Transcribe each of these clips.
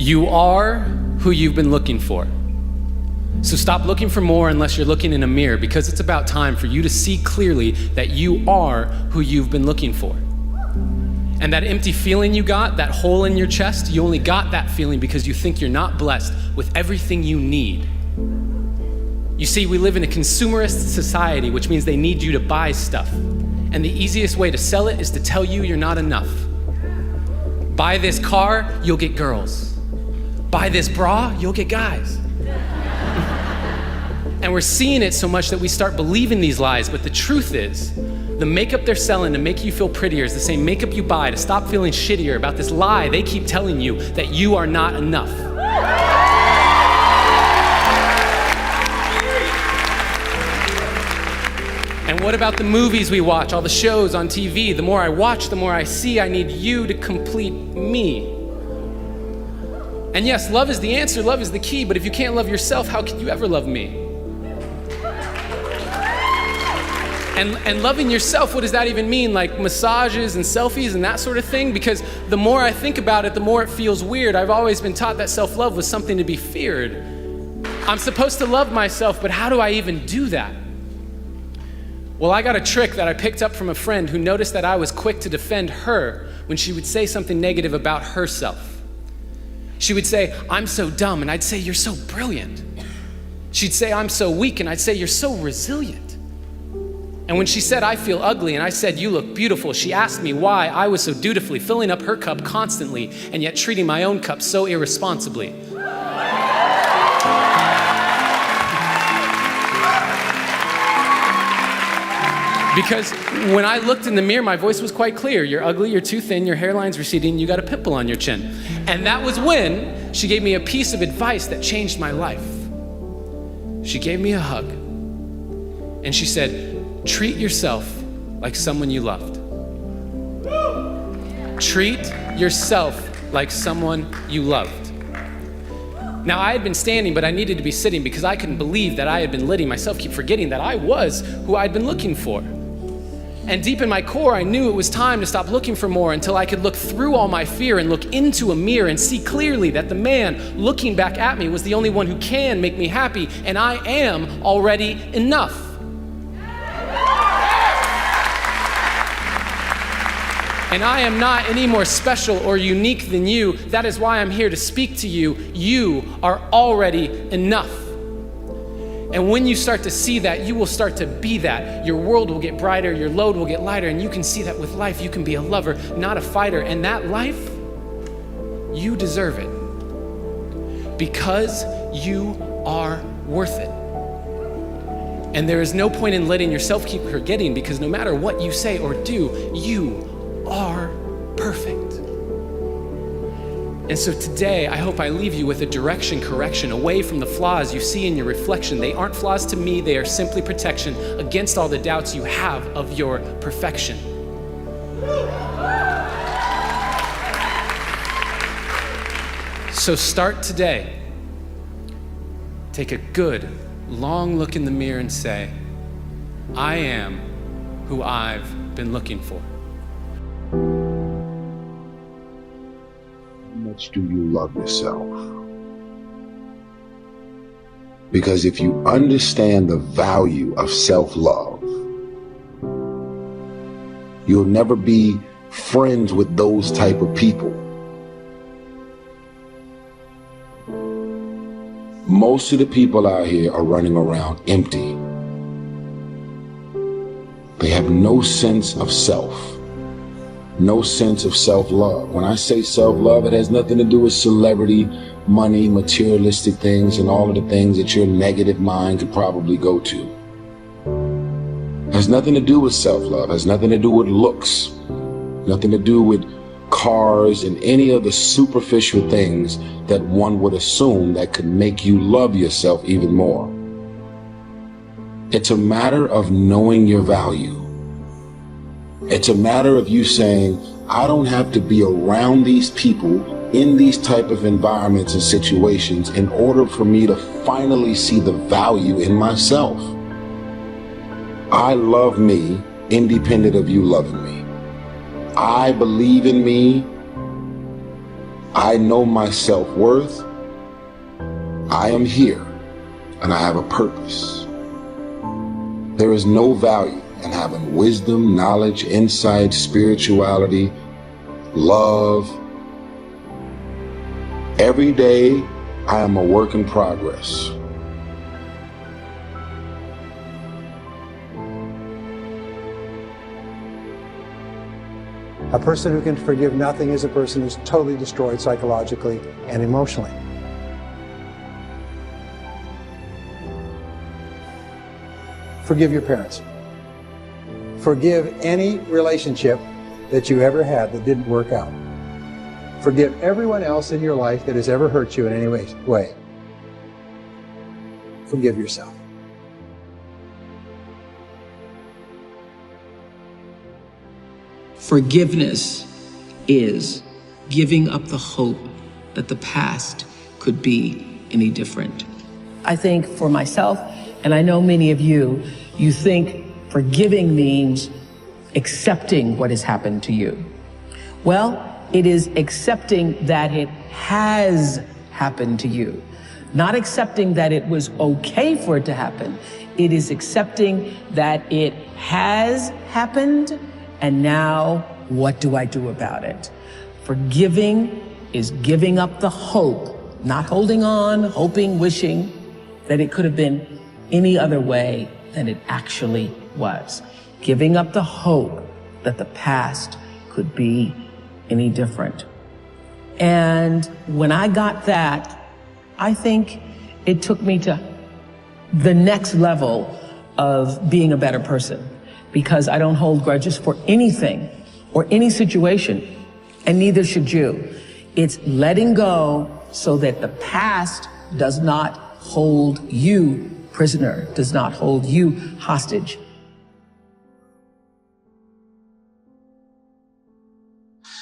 You are who you've been looking for. So stop looking for more unless you're looking in a mirror, because it's about time for you to see clearly that you are who you've been looking for. And that empty feeling you got, that hole in your chest, you only got that feeling because you think you're not blessed with everything you need. You see, we live in a consumerist society, which means they need you to buy stuff. And the easiest way to sell it is to tell you you're not enough. Buy this car, you'll get girls. Buy this bra, you'll get guys. And we're seeing it so much that we start believing these lies, but the truth is, the makeup they're selling to make you feel prettier is the same makeup you buy to stop feeling shittier about this lie they keep telling you that you are not enough. And what about the movies we watch, all the shows on TV? The more I watch, the more I see I need you to complete me. And yes, love is the answer, love is the key, but if you can't love yourself, how can you ever love me? And loving yourself, what does that even mean? Like massages and selfies and that sort of thing? Because the more I think about it, the more it feels weird. I've always been taught that self-love was something to be feared. I'm supposed to love myself, but how do I even do that? Well, I got a trick that I picked up from a friend who noticed that I was quick to defend her when she would say something negative about herself. She would say, "I'm so dumb," and I'd say, "You're so brilliant." She'd say, "I'm so weak," and I'd say, "You're so resilient." And when she said, "I feel ugly," and I said, "You look beautiful," she asked me why I was so dutifully filling up her cup constantly and yet treating my own cup so irresponsibly. Because when I looked in the mirror, my voice was quite clear. You're ugly, you're too thin, your hairline's receding, you got a pimple on your chin. And that was when she gave me a piece of advice that changed my life. She gave me a hug. And she said, treat yourself like someone you loved. Treat yourself like someone you loved. Now, I had been standing, but I needed to be sitting because I couldn't believe that I had been letting myself keep forgetting that I was who I'd been looking for. And deep in my core, I knew it was time to stop looking for more until I could look through all my fear and look into a mirror and see clearly that the man looking back at me was the only one who can make me happy, and I am already enough. And I am not any more special or unique than you. That is why I'm here to speak to you. You are already enough. And when you start to see that, you will start to be that. Your world will get brighter, your load will get lighter, and you can see that with life, you can be a lover, not a fighter. And that life, you deserve it. Because you are worth it. And there is no point in letting yourself keep forgetting, because no matter what you say or do, you are perfect. And so today, I hope I leave you with a direction correction away from the flaws you see in your reflection. They aren't flaws to me, they are simply protection against all the doubts you have of your perfection. So start today. Take a good, long look in the mirror and say, I am who I've been looking for. How much do you love yourself? Because if you understand the value of self-love, you'll never be friends with those type of people. Most of the people out here are running around empty. They have no sense of self. No sense of self-love. When I say self-love, it has nothing to do with celebrity, money, materialistic things, and all of the things that your negative mind could probably go to. It has nothing to do with self-love. It has nothing to do with looks. Nothing to do with cars and any of the superficial things that one would assume that could make you love yourself even more. It's a matter of knowing your value. It's a matter of you saying, I don't have to be around these people in these type of environments and situations in order for me to finally see the value in myself. I love me independent of you loving me. I believe in me I know my self-worth. I am here and I have a purpose. There is no value in having wisdom, knowledge, insight, spirituality, love. Every day, I am a work in progress. A person who can forgive nothing is a person who's totally destroyed psychologically and emotionally. Forgive your parents. Forgive any relationship that you ever had that didn't work out. Forgive everyone else in your life that has ever hurt you in any way. Forgive yourself. Forgiveness is giving up the hope that the past could be any different. I think for myself, and I know many of you, you think forgiving means accepting what has happened to you. Well, it is accepting that it has happened to you. Not accepting that it was okay for it to happen. It is accepting that it has happened, and now what do I do about it? Forgiving is giving up the hope, not holding on, hoping, wishing that it could have been any other way than it actually was. Giving up the hope that the past could be any different. And when I got that, I think it took me to the next level of being a better person, because I don't hold grudges for anything or any situation, and neither should you. It's letting go so that the past does not hold you prisoner, does not hold you hostage.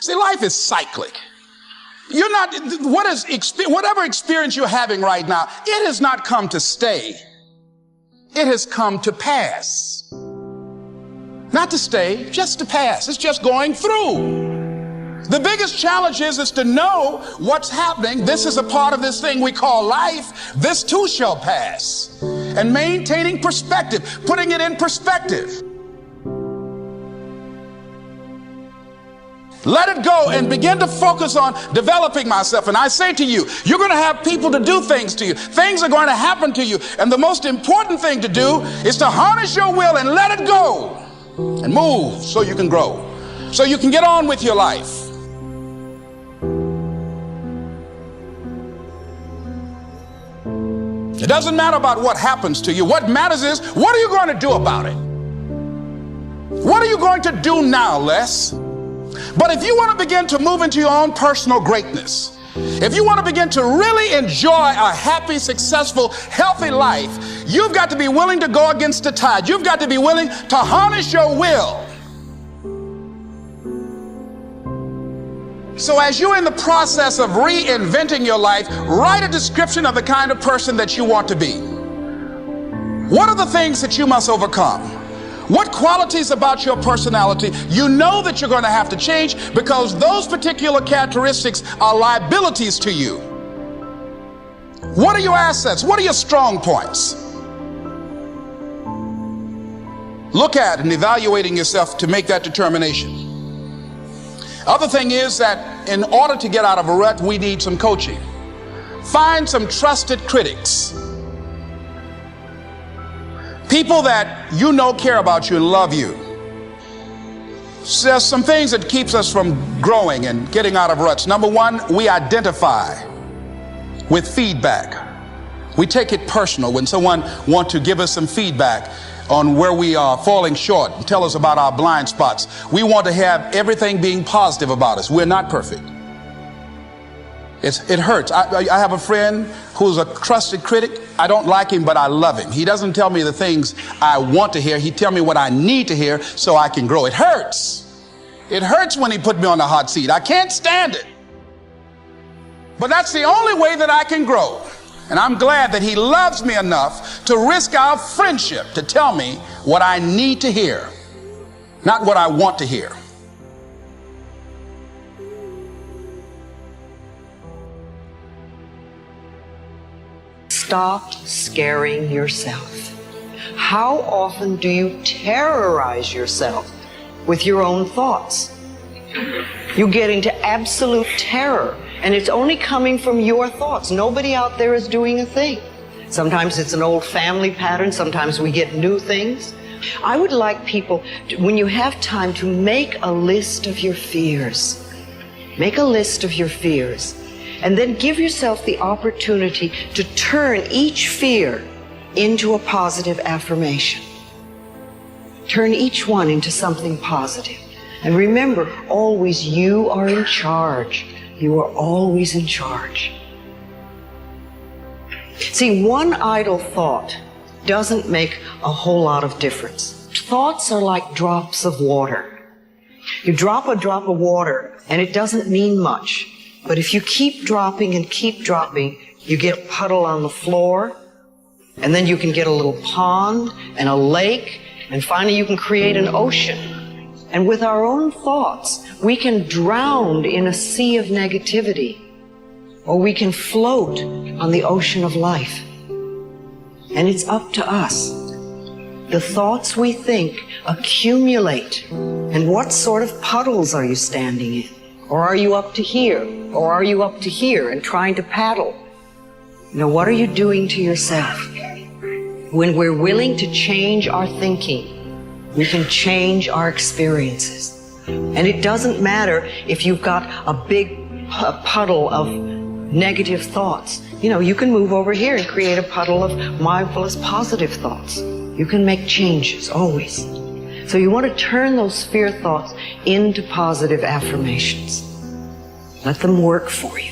See, life is cyclic. You're not, whatever experience you're having right now, it has not come to stay. It has come to pass. Not to stay, just to pass. It's just going through. The biggest challenge is to know what's happening. This is a part of this thing we call life. This too shall pass. And maintaining perspective, putting it in perspective. Let it go and begin to focus on developing myself. And I say to you, you're going to have people to do things to you. Things are going to happen to you. And the most important thing to do is to harness your will and let it go and move so you can grow, so you can get on with your life. It doesn't matter about what happens to you. What matters is, what are you going to do about it? What are you going to do now, Les? But if you want to begin to move into your own personal greatness, if you want to begin to really enjoy a happy, successful, healthy life, you've got to be willing to go against the tide. You've got to be willing to harness your will. So as you're in the process of reinventing your life, write a description of the kind of person that you want to be. What are the things that you must overcome? What qualities about your personality you know that you're going to have to change, because those particular characteristics are liabilities to you? What are your assets? What are your strong points? Look at and evaluating yourself to make that determination. Other thing is that in order to get out of a rut, we need some coaching. Find some trusted critics. People that you know care about you and love you. So there's some things that keeps us from growing and getting out of ruts. Number one, we identify with feedback. We take it personal when someone wants to give us some feedback on where we are falling short and tell us about our blind spots. We want to have everything being positive about us. We're not perfect. It hurts. I have a friend who's a trusted critic. I don't like him, but I love him. He doesn't tell me the things I want to hear. He tells me what I need to hear so I can grow. It hurts. It hurts when he put me on the hot seat. I can't stand it. But that's the only way that I can grow. And I'm glad that he loves me enough to risk our friendship to tell me what I need to hear, not what I want to hear. Stop scaring yourself. How often do you terrorize yourself with your own thoughts? You get into absolute terror, and it's only coming from your thoughts. Nobody out there is doing a thing. Sometimes it's an old family pattern, sometimes we get new things. I would like people, when you have time, to make a list of your fears. Make a list of your fears. And then give yourself the opportunity to turn each fear into a positive affirmation. Turn each one into something positive. And remember, always you are in charge. You are always in charge. See, one idle thought doesn't make a whole lot of difference. Thoughts are like drops of water. You drop a drop of water and it doesn't mean much. But if you keep dropping and keep dropping, you get a puddle on the floor, and then you can get a little pond and a lake, and finally you can create an ocean. And with our own thoughts, we can drown in a sea of negativity, or we can float on the ocean of life. And it's up to us. The thoughts we think accumulate. And what sort of puddles are you standing in? Or are you up to here? Or are you up to here and trying to paddle? Now, what are you doing to yourself? When we're willing to change our thinking, we can change our experiences. And it doesn't matter if you've got a big puddle of negative thoughts. You know, you can move over here and create a puddle of mindfulness, positive thoughts. You can make changes, always. So you want to turn those fear thoughts into positive affirmations. Let them work for you.